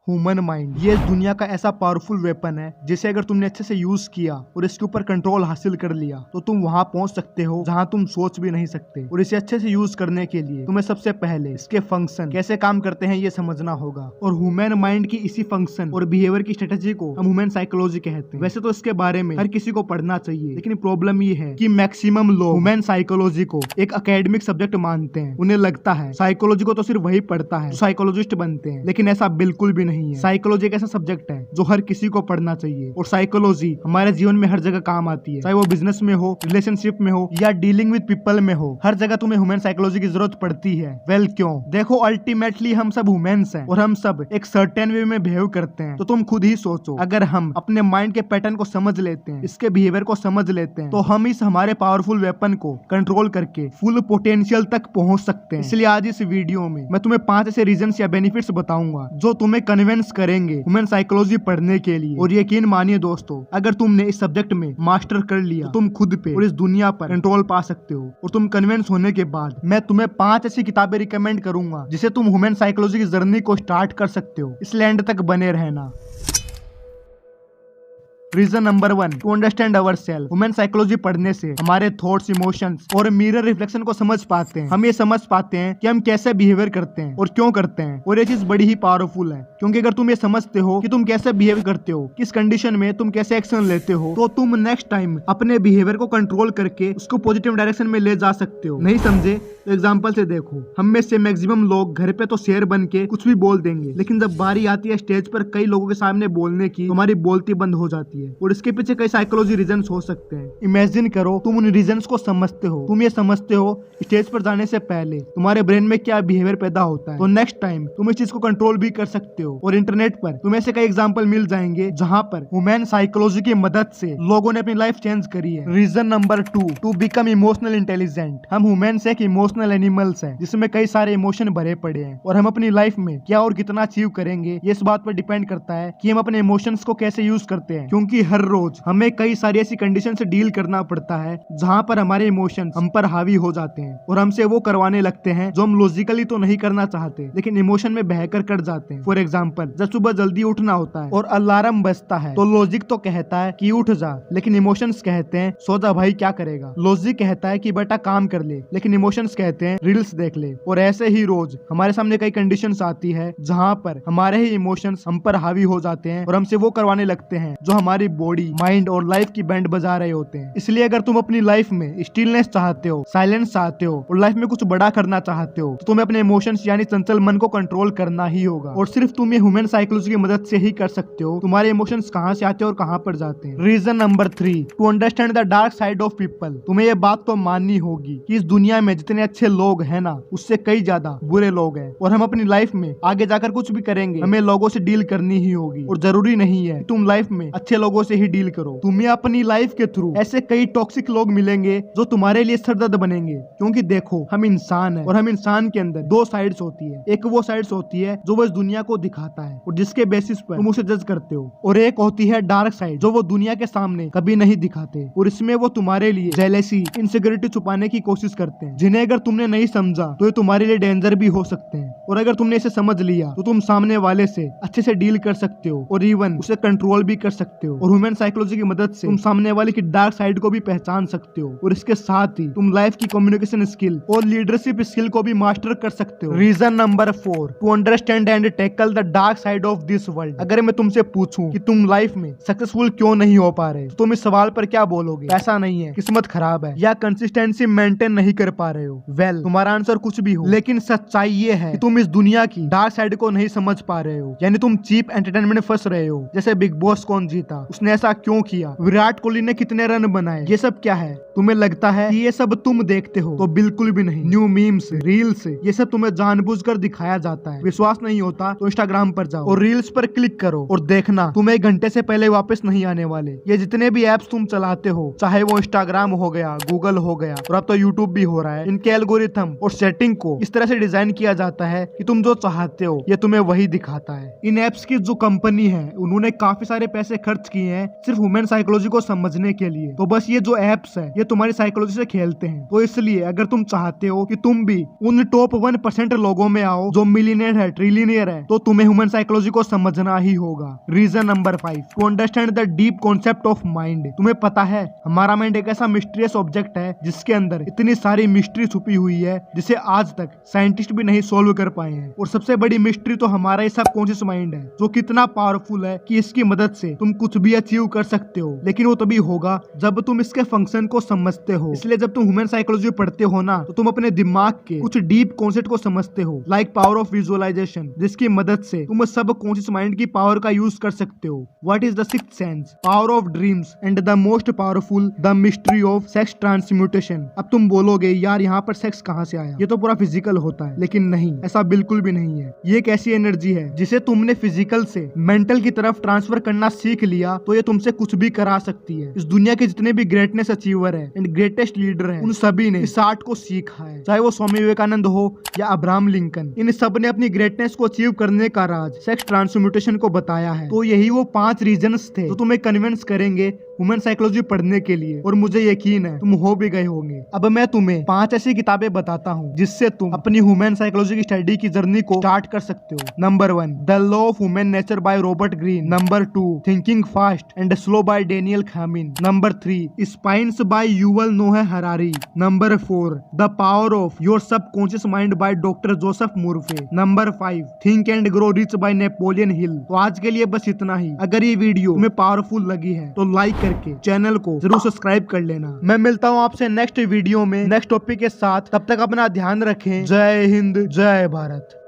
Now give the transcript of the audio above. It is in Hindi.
Human mind. ये इस दुनिया का ऐसा पावरफुल वेपन है जिसे अगर तुमने अच्छे से यूज किया और इसके ऊपर कंट्रोल हासिल कर लिया तो तुम वहां पहुंच सकते हो जहां तुम सोच भी नहीं सकते। और इसे अच्छे से यूज करने के लिए तुम्हें सबसे पहले इसके फंक्शन कैसे काम करते हैं ये समझना होगा। और ह्यूमन माइंड की इसी फंक्शन और बिहेवियर की स्ट्रेटेजी को हम ह्यूमन साइकोलॉजी कहते हैं। वैसे तो इसके बारे में हर किसी को पढ़ना चाहिए, लेकिन प्रॉब्लम ये है कि मैक्सिमम लोग ह्यूमन साइकोलॉजी को एक एकेडमिक सब्जेक्ट मानते हैं। उन्हें लगता है साइकोलॉजी को तो सिर्फ वही पढ़ता है जो साइकोलॉजिस्ट बनते हैं, लेकिन ऐसा बिल्कुल भी नहीं है। साइकोलॉजी एक ऐसा सब्जेक्ट है जो हर किसी को पढ़ना चाहिए। और साइकोलॉजी हमारे जीवन में हर जगह काम आती है, चाहे वो बिजनेस में हो, रिलेशनशिप में हो या डीलिंग विद पीपल में हो। हर जगह तुम्हें ह्यूमन साइकोलॉजी की जरूरत पड़ती है। वेल क्यों? देखो, अल्टीमेटली हम सब ह्यूमंस हैं और हम सब एक सर्टेन वे में बिहेव करते हैं। तो तुम खुद ही सोचो, अगर हम अपने माइंड के पैटर्न को समझ लेते हैं, इसके बिहेवियर को समझ लेते हैं, तो हम इस हमारे पावरफुल वेपन को कंट्रोल करके फुल पोटेंशियल तक पहुंच सकते हैं। इसलिए आज इस वीडियो में मैं तुम्हें 5 ऐसे रीजंस या बेनिफिट्स बताऊंगा जो तुम्हें कन्विंस करेंगे ह्यूमन साइकोलॉजी पढ़ने के लिए। और यकीन मानिए दोस्तों, अगर तुमने इस सब्जेक्ट में मास्टर कर लिया तो तुम खुद पे और इस दुनिया पर कंट्रोल पा सकते हो। और तुम कन्विंस होने के बाद मैं तुम्हें 5 ऐसी किताबें रिकमेंड करूंगा जिसे तुम ह्यूमन साइकोलॉजी की जर्नी को स्टार्ट कर सकते हो। इसलिए एंड तक बने रहना। Reason number 1, to understand our self. Human psychology पढ़ने से हमारे थॉट्स, इमोशंस और मिरर रिफ्लेक्शन को समझ पाते हैं। हम ये समझ पाते हैं कि हम कैसे बिहेवियर करते हैं और क्यों करते हैं। और ये चीज बड़ी ही पावरफुल है, क्योंकि अगर तुम ये समझते हो कि तुम कैसे बिहेव करते हो, किस कंडीशन में तुम कैसे एक्शन लेते हो, तो तुम नेक्स्ट टाइम अपने बिहेवियर को कंट्रोल करके उसको पॉजिटिव डायरेक्शन में ले जा सकते हो। नहीं समझे तो एग्जाम्पल से देखो, हम में से मैक्सिमम लोग घर पे तो शेर बन के कुछ भी बोल देंगे, लेकिन जब बारी आती है स्टेज पर कई लोगों के सामने बोलने की, हमारी बोलती बंद हो जाती है। और इसके पीछे कई साइकोलॉजी रीजंस हो सकते हैं। इमेजिन करो, तुम उन रीजंस को समझते हो, तुम ये समझते हो स्टेज पर जाने से पहले तुम्हारे ब्रेन में क्या बिहेवियर पैदा होता है, तो नेक्स्ट टाइम तुम इस चीज को कंट्रोल भी कर सकते हो। और इंटरनेट पर तुम्हें से कई एग्जांपल मिल जाएंगे जहां पर ह्यूमन साइकोलॉजी की मदद से लोगों ने अपनी लाइफ चेंज करी है। Reason number 2, to become emotional intelligent. हम ह्यूमंस एक इमोशनल एनिमल्स हैं जिसमें कई सारे इमोशन भरे पड़े हैं, और हम अपनी लाइफ में क्या और कितना अचीव करेंगे ये इस बात पर डिपेंड करता है कि हम अपने इमोशंस को कैसे यूज करते हैं। क्योंकि हर रोज हमें कई सारी ऐसी कंडीशन से डील करना पड़ता है जहां पर हमारे इमोशंस हम पर हावी हो जाते हैं और हमसे वो करवाने लगते हैं जो हम लॉजिकली तो नहीं करना चाहते, लेकिन इमोशन में बहकर कर जाते हैं। फॉर एग्जाम्पल, जब सुबह जल्दी उठना होता है और अलार्म बजता है तो लॉजिक तो कहता है कि उठ जा, लेकिन इमोशंस कहते हैं सो जा भाई, क्या करेगा। लॉजिक कहता है कि बेटा काम कर ले, लेकिन इमोशंस कहते हैं रील्स देख ले। और ऐसे ही रोज हमारे सामने कई कंडीशंस आती है जहां पर हमारे ही इमोशंस हम पर हावी हो जाते हैं और हमसे वो करवाने लगते हैं जो हमारी बॉडी, माइंड और लाइफ की बैंड बजा रहे होते हैं। इसलिए अगर तुम अपनी लाइफ में स्टिलनेस चाहते हो, साइलेंस चाहते हो और लाइफ में कुछ बड़ा करना चाहते हो, तो तुम्हें अपने इमोशंस यानी चंचल मन को कंट्रोल करना ही होगा। और सिर्फ तुम ये ह्यूमन साइकोलॉजी की मदद से ही कर सकते हो। तुम्हारे इमोशंस कहां से आते हैं और कहां पर जाते हैं। Reason number 3, to understand the dark side of people. तुम्हें ये बात तो माननी होगी कि इस दुनिया में जितने अच्छे लोग हैं ना, उससे कई ज्यादा बुरे लोग हैं। और हम अपनी लाइफ में आगे जाकर कुछ भी करेंगे, हमें लोगों से डील करनी ही होगी। और जरूरी नहीं है तुम लाइफ में अच्छे लोगों से ही डील करो, तुम्हें अपनी लाइफ के थ्रू ऐसे कई टॉक्सिक लोग मिलेंगे जो तुम्हारे लिए सरदर्द बनेंगे। क्योंकि देखो, हम इंसान हैं और हम इंसान के अंदर 2 साइड्स होती है। एक वो साइड्स होती है जो वो इस दुनिया को दिखाता है और जिसके बेसिस पर तुम उसे जज करते हो, और एक होती है डार्क साइड जो वो दुनिया के सामने कभी नहीं दिखाते, और इसमें वो तुम्हारे लिए जेलेसी, इनसिक्योरिटी छुपाने की कोशिश करते हैं, जिन्हें अगर तुमने नहीं समझा तो ये तुम्हारे लिए डेंजर भी हो सकते हैं। और अगर तुमने इसे समझ लिया तो तुम सामने वाले से अच्छे से डील कर सकते हो और इवन उसे कंट्रोल भी कर सकते हो। और ह्यूमन साइकोलॉजी की मदद से तुम सामने वाले की डार्क साइड को भी पहचान सकते हो, और इसके साथ ही तुम लाइफ की कम्युनिकेशन स्किल और लीडरशिप स्किल को भी मास्टर कर सकते हो। Reason number 4, to understand and tackle the dark side of this world. अगर मैं तुमसे पूछूं कि तुम लाइफ में सक्सेसफुल क्यों नहीं हो पा रहे, तो तुम इस सवाल पर क्या बोलोगे? पैसा नहीं है, किस्मत खराब है, या कंसिस्टेंसी मेंटेन नहीं कर पा रहे हो। वेल, तुम्हारा आंसर कुछ भी हो, लेकिन सच्चाई ये है कि तुम इस दुनिया की डार्क साइड को नहीं समझ पा रहे हो। यानी तुम चीप एंटरटेनमेंट में फंस रहे हो। जैसे बिग बॉस कौन जीता, उसने ऐसा क्यों किया, विराट कोहली ने कितने रन बनाए, ये सब क्या है? तुम्हें लगता है कि ये सब तुम देखते हो, तो बिल्कुल भी नहीं। न्यू मीम्स, रील्स, ये सब तुम्हें जानबूझकर दिखाया जाता है। विश्वास नहीं होता तो इंस्टाग्राम पर जाओ और रील्स पर क्लिक करो और देखना, तुम 1 घंटे से पहले वापस नहीं आने वाले। ये जितने भी एप्स तुम चलाते हो, चाहे वो इंस्टाग्राम हो गया, गूगल हो गया, और अब तो यूट्यूब भी हो रहा है, इनके एल्गोरिथम और सेटिंग को इस तरह से डिजाइन किया जाता है कि तुम जो चाहते हो ये तुम्हें वही दिखाता है। इन एप्स की जो कंपनी है, उन्होंने काफी सारे पैसे खर्च की हैं सिर्फ ह्यूमन साइकोलॉजी को समझने के लिए। तो बस ये जो एप्स है ये तुम्हारी साइकोलॉजी से खेलते हैं। तो इसलिए अगर तुम चाहते हो कि तुम भी उन टॉप 1% लोगों में आओ जो मिलियनेयर है, ट्रिलियनियर है, तो तुम्हें ह्यूमन साइकोलॉजी को समझना ही होगा। Reason number 5, to understand the deep concept of mind. तुम्हें पता है हमारा माइंड एक ऐसा मिस्टीरियस ऑब्जेक्ट है जिसके अंदर इतनी सारी मिस्ट्री छुपी हुई है जिसे आज तक साइंटिस्ट भी नहीं सोल्व कर पाए हैं। और सबसे बड़ी मिस्ट्री तो हमारा ही सबकॉन्शियस माइंड है जो कितना पावरफुल है कि इसकी मदद से तुम कुछ भी अचीव कर सकते हो। लेकिन वो तभी होगा जब तुम इसके फंक्शन को समझते हो। इसलिए जब तुम ह्यूमन साइकोलॉजी पढ़ते हो ना तो तुम अपने दिमाग के कुछ डीप कॉन्सेप्ट को समझते हो, लाइक पावर ऑफ विजुअलाइजेशन, जिसकी मदद से तुम सब कॉन्शियस माइंड की पावर का यूज कर सकते हो। What is the sixth sense, power of dreams and the most powerful the mystery of sex transmutation. अब तुम बोलोगे यार यहाँ पर सेक्स कहाँ से आया, ये तो पूरा फिजिकल होता है। लेकिन नहीं, ऐसा बिल्कुल भी नहीं है। ये एक ऐसी एनर्जी है जिसे तुमने फिजिकल से मेंटल की तरफ ट्रांसफर करना सीख लिया तो ये तुमसे कुछ भी करा सकती है। इस दुनिया के जितने भी ग्रेटनेस अचीवर है एंड ग्रेटेस्ट लीडर है, उन सभी ने इस आर्ट को सीखा है। चाहे वो स्वामी विवेकानंद हो या अब्राहम लिंकन, इन सब ने अपनी ग्रेटनेस को अचीव करने का राज सेक्स ट्रांसम्यूटेशन को बताया है। तो यही वो 5 रीजंस थे जो तुम्हें कन्विंस करेंगे ह्यूमन साइकोलॉजी पढ़ने के लिए। और मुझे यकीन है तुम हो भी गए होंगे। अब मैं तुम्हें 5 ऐसी किताबें बताता हूँ जिससे तुम अपनी ह्यूमन साइकोलॉजी की स्टडी की जर्नी को स्टार्ट कर सकते हो। Number 1, the law of human nature by Robert Greene. Number 2, thinking fast and slow by Daniel Kahneman. Number 3, Sapiens by Yuval Noah Harari. Number 4, the power of your subconscious mind by doctor Joseph Murphy. Number 5, think and grow rich by Napoleon Hill. तो आज के लिए बस इतना ही। अगर ये वीडियो तुम्हें पावरफुल लगी है तो लाइक करके चैनल को जरूर सब्सक्राइब कर लेना। मैं मिलता हूँ आपसे नेक्स्ट वीडियो में नेक्स्ट टॉपिक के साथ। तब तक अपना ध्यान रखें। जय हिंद, जय भारत।